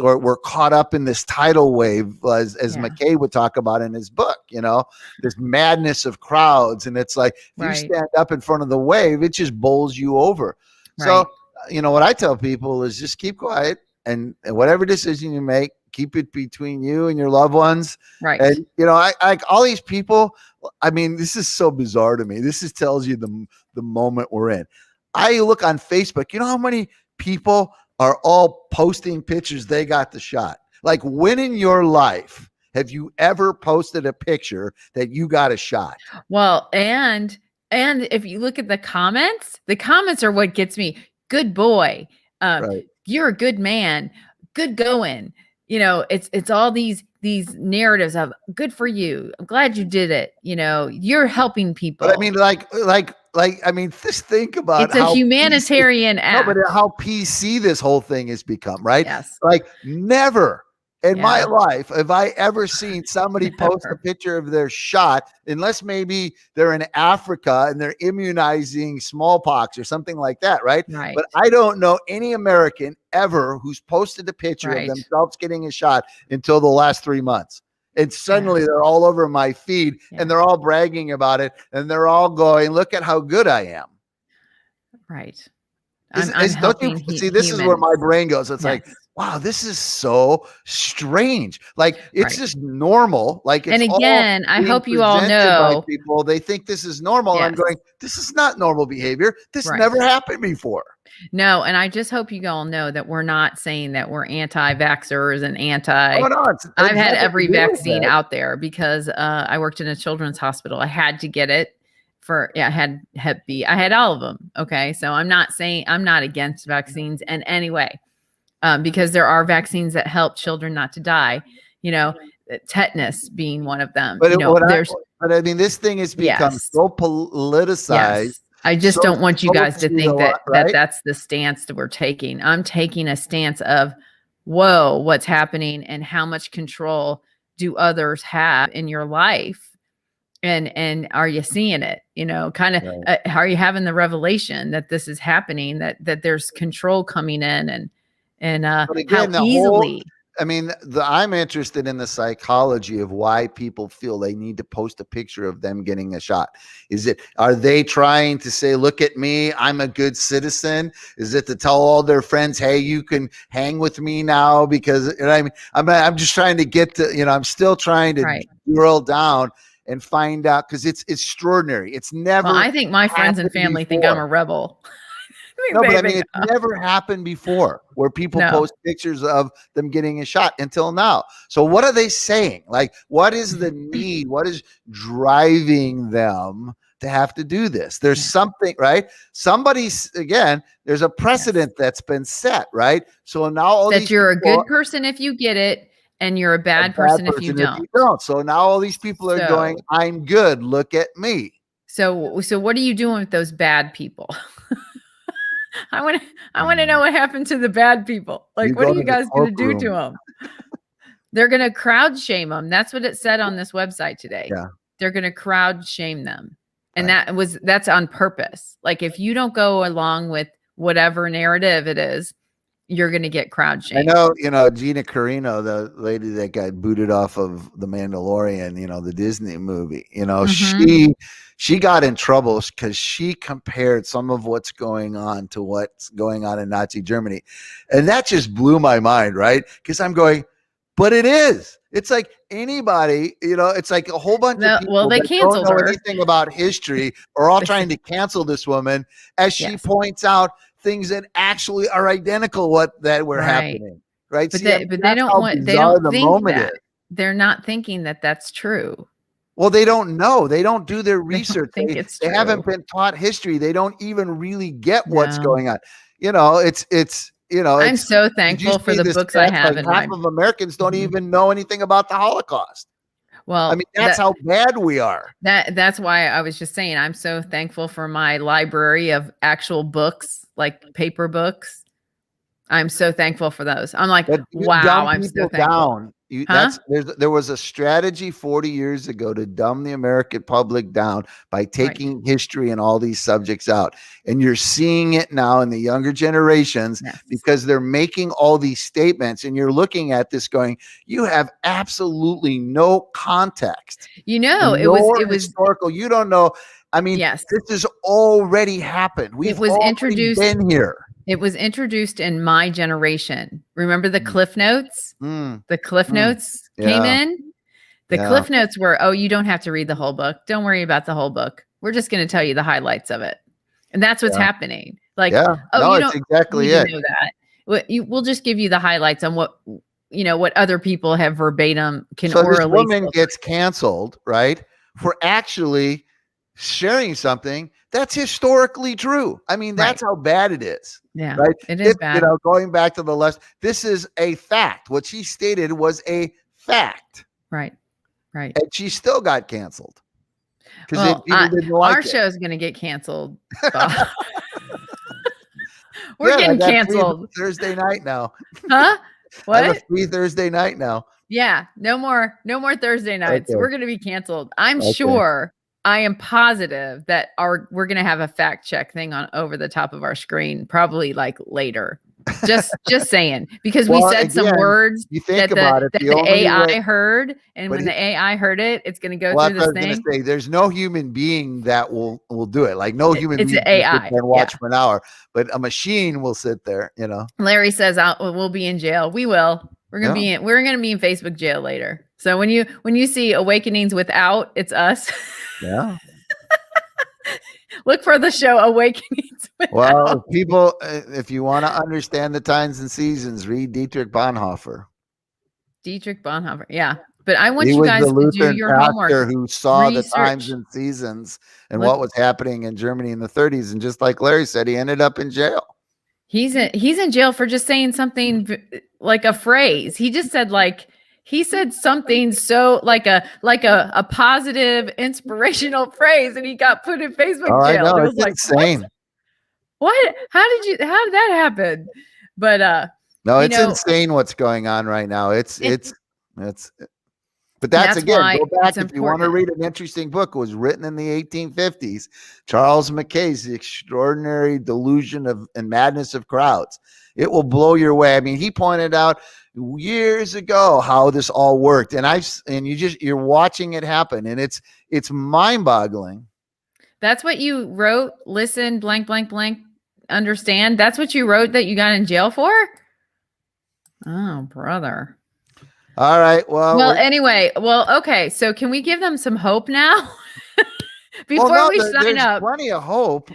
or we're caught up in this tidal wave as Mackay would talk about in his book, this madness of crowds. And it's like, if you stand up in front of the wave, it just bowls you over. So, what I tell people is just keep quiet and whatever decision you make, keep it between you and your loved ones. Right. And, I all these people, I mean, this is so bizarre to me. This tells you the moment we're in. I look on Facebook, how many people are all posting pictures they got the shot? Like, when in your life have you ever posted a picture that you got a shot? Well, and if you look at the comments are what gets me. Good boy. You're a good man. Good going. It's all these narratives of good for you. I'm glad you did it. You're helping people. But I mean, just think about it's a humanitarian act. No, but how PC this whole thing has become, right? Yes. Like never in my life have I ever seen somebody post a picture of their shot, unless maybe they're in Africa and they're immunizing smallpox or something like that, right? Right. But I don't know any American ever who's posted a picture of themselves getting a shot until the last 3 months. And suddenly they're all over my feed and they're all bragging about it. And they're all going, look at how good I am. Right. Don't you see, this is where my brain goes. It's like, wow, this is so strange. Like it's just normal. Like, it's, and again, I hope you all know, people, they think this is normal. I'm going, this is not normal behavior. This never happened before. No. And I just hope you all know that we're not saying that we're anti-vaxxers and I've had every vaccine out there because I worked in a children's hospital. I had to get it. I had Hep B. I had all of them. Okay. So I'm not against vaccines in any way, because there are vaccines that help children not to die, tetanus being one of them. But, but I mean, this thing has become so politicized. Yes. I just don't want you guys to think that that's the stance that we're taking. I'm taking a stance of, whoa, what's happening and how much control do others have in your life? And are you seeing it, are you having the revelation that this is happening, that there's control coming in and again, how easily. I'm interested in the psychology of why people feel they need to post a picture of them getting a shot. Are they trying to say, look at me, I'm a good citizen? Is it to tell all their friends, hey, you can hang with me now? Because I'm just trying to get to, I'm still trying to drill down and find out, because it's extraordinary. It's never. Well, I think my friends and family think I'm a rebel. It's never happened before where people post pictures of them getting a shot until now. So what are they saying? Like, what is the need? What is driving them to have to do this? There's something, right? There's a precedent that's been set, right? So now you're a good person if you get it, and you're a bad person if you don't. So now all these people are going, I'm good. Look at me. So what are you doing with those bad people? I want to know what happened to the bad people. Like, what are you guys going to do to them? They're going to crowd shame them. That's what it said on this website today. Yeah. They're going to crowd shame them. And that's on purpose. Like, if you don't go along with whatever narrative it is, you're going to get crowd shamed. I know, Gina Carano, the lady that got booted off of The Mandalorian, the Disney movie, she got in trouble because she compared some of what's going on to what's going on in Nazi Germany. And that just blew my mind, right? Because I'm going, but it is. It's like anybody, it's like a whole bunch of people they that don't know her. anything about history are all trying to cancel this woman as she points out things that actually are identical that were happening, right? But they don't think that. They're not thinking that that's true. Well, they don't know. They don't do their research. They haven't been taught history. They don't even really get what's going on. I'm so thankful for the books I have. Like half of Americans don't even know anything about the Holocaust. Well, that's how bad we are. That's why I was just saying, I'm so thankful for my library of actual books, like paper books. I'm so thankful for those. I'm like, wow, I'm so thankful. There was a strategy 40 years ago to dumb the American public down by taking history and all these subjects out. And you're seeing it now in the younger generations because they're making all these statements, and you're looking at this going, you have absolutely no context. It was historical. You don't know. This has already happened. We've introduced been here. It was introduced in my generation. Remember the Cliff Notes? The Cliff Notes came in. The Cliff Notes were, you don't have to read the whole book. Don't worry about the whole book. We're just going to tell you the highlights of it. And that's what's happening. Like, that's exactly it. Know that. We'll just give you the highlights on what other people have verbatim So this woman gets canceled, right? For actually sharing something that's historically true. That's how bad it is. Yeah, right. It is bad. Going back to the left, this is a fact. What she stated was a fact. Right. And she still got canceled. Well, our show is going to get canceled. We're getting canceled Thursday night now. Huh? What? I have a free Thursday night now. Yeah. No more Thursday nights. Okay. We're going to be canceled. I'm sure. I am positive that we're going to have a fact check thing on over the top of our screen, probably like later. Just saying, because we said some words you think about it, that the AI heard, and when the AI heard it, it's going to go through this thing. Say, there's no human being that will do it. Like no human being AI can watch for an hour, but a machine will sit there. You know, Larry says we'll be in jail. We will. We're gonna be in. We're gonna be in Facebook jail later. So when you see Awakenings Without, it's us. Yeah. Look for the show Awakenings Without. Well, people, if you want to understand the times and seasons, read Dietrich Bonhoeffer. Yeah. But I want you guys to do your homework. Who saw the times and seasons and what was happening in Germany in the 30s, and just like Larry said, he ended up in jail. He's in jail for just saying something like a phrase. He just said he said something so like a positive, inspirational phrase, and he got put in Facebook jail. I know. It's insane. What? How did that happen? But no, it's insane what's going on right now. But that's again, go back if you want to read an interesting book. It was written in the 1850s. Charles Mackay's The Extraordinary Delusion and Madness of Crowds. It will blow your way. I mean, he pointed out years ago how this all worked, and you're watching it happen, and it's mind-boggling. That's what you wrote. Listen, blank, blank, blank. Understand. That's what you wrote that you got in jail for? Oh, brother. All right. Well, anyway. Well, okay. So can we give them some hope now? Before we sign up. Plenty of hope.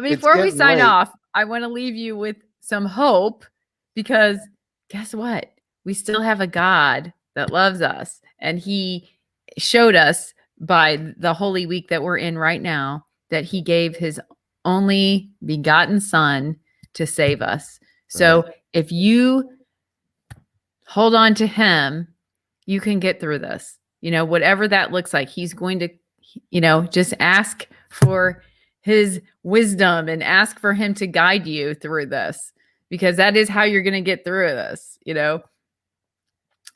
Before we sign off, I want to leave you with some hope, because guess what? We still have a God that loves us, and he showed us by the Holy Week that we're in right now that he gave his only begotten Son to save us. So if you hold on to him, you can get through this. Whatever that looks like, he's going to, just ask for his wisdom and ask for him to guide you through this, because that is how you're going to get through this,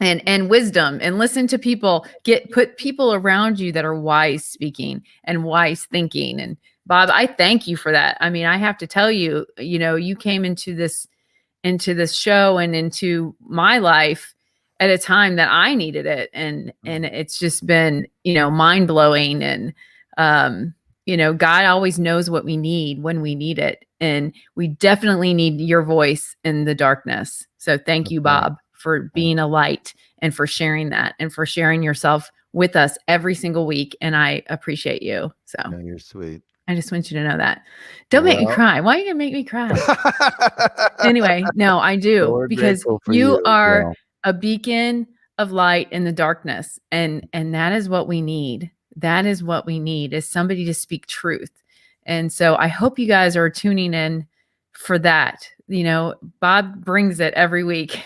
and wisdom, and listen to people, put people around you that are wise speaking and wise thinking. And Bob, I thank you for that. I mean, I have to tell you, you came into this show and into my life at a time that I needed it. And it's just been, mind blowing. And, God always knows what we need when we need it. And we definitely need your voice in the darkness. So thank you, Bob, for being a light and for sharing that and for sharing yourself with us every single week. And I appreciate you. So you're sweet. I just want you to know that. Don't make me cry. Why are you going to make me cry? Anyway, no, I do. So because you are a beacon of light in the darkness. And that is what we need. That is what we need, is somebody to speak truth. And so I hope you guys are tuning in for that. Bob brings it every week.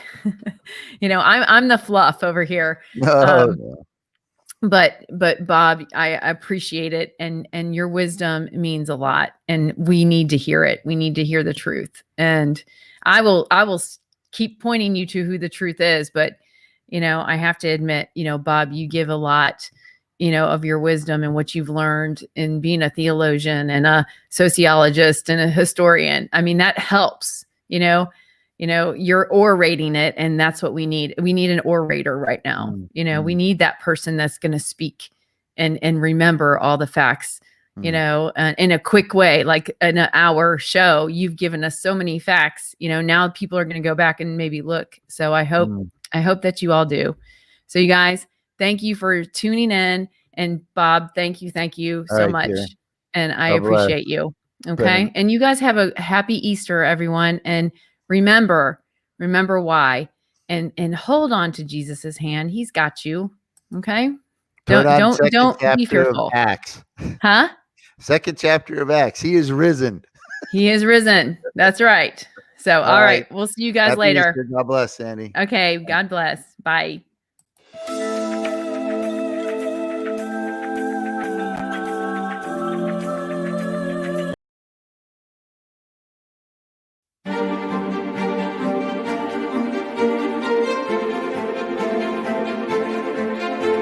I'm the fluff over here. But Bob, I appreciate it. And your wisdom means a lot, and we need to hear it. We need to hear the truth. And I will keep pointing you to who the truth is. But, I have to admit, Bob, you give a lot, of your wisdom and what you've learned in being a theologian and a sociologist and a historian. I mean, that helps, you're orating it, and that's what we need. We need an orator right now. We need that person that's going to speak and remember all the facts, in a quick way, like in an hour show. You've given us so many facts, now people are going to go back and maybe look. So I hope that you all do. So you guys, thank you for tuning in. And Bob, thank you so much. Dear. And I appreciate you. Okay. And you guys have a happy Easter, everyone. And remember why, and hold on to Jesus's hand. He's got you. Okay. Don't be fearful. Acts. Huh? Second chapter of Acts. He is risen. He is risen. That's right. So, all right. We'll see you guys later. Easter. God bless, Sandy. Okay. God bless. Bye.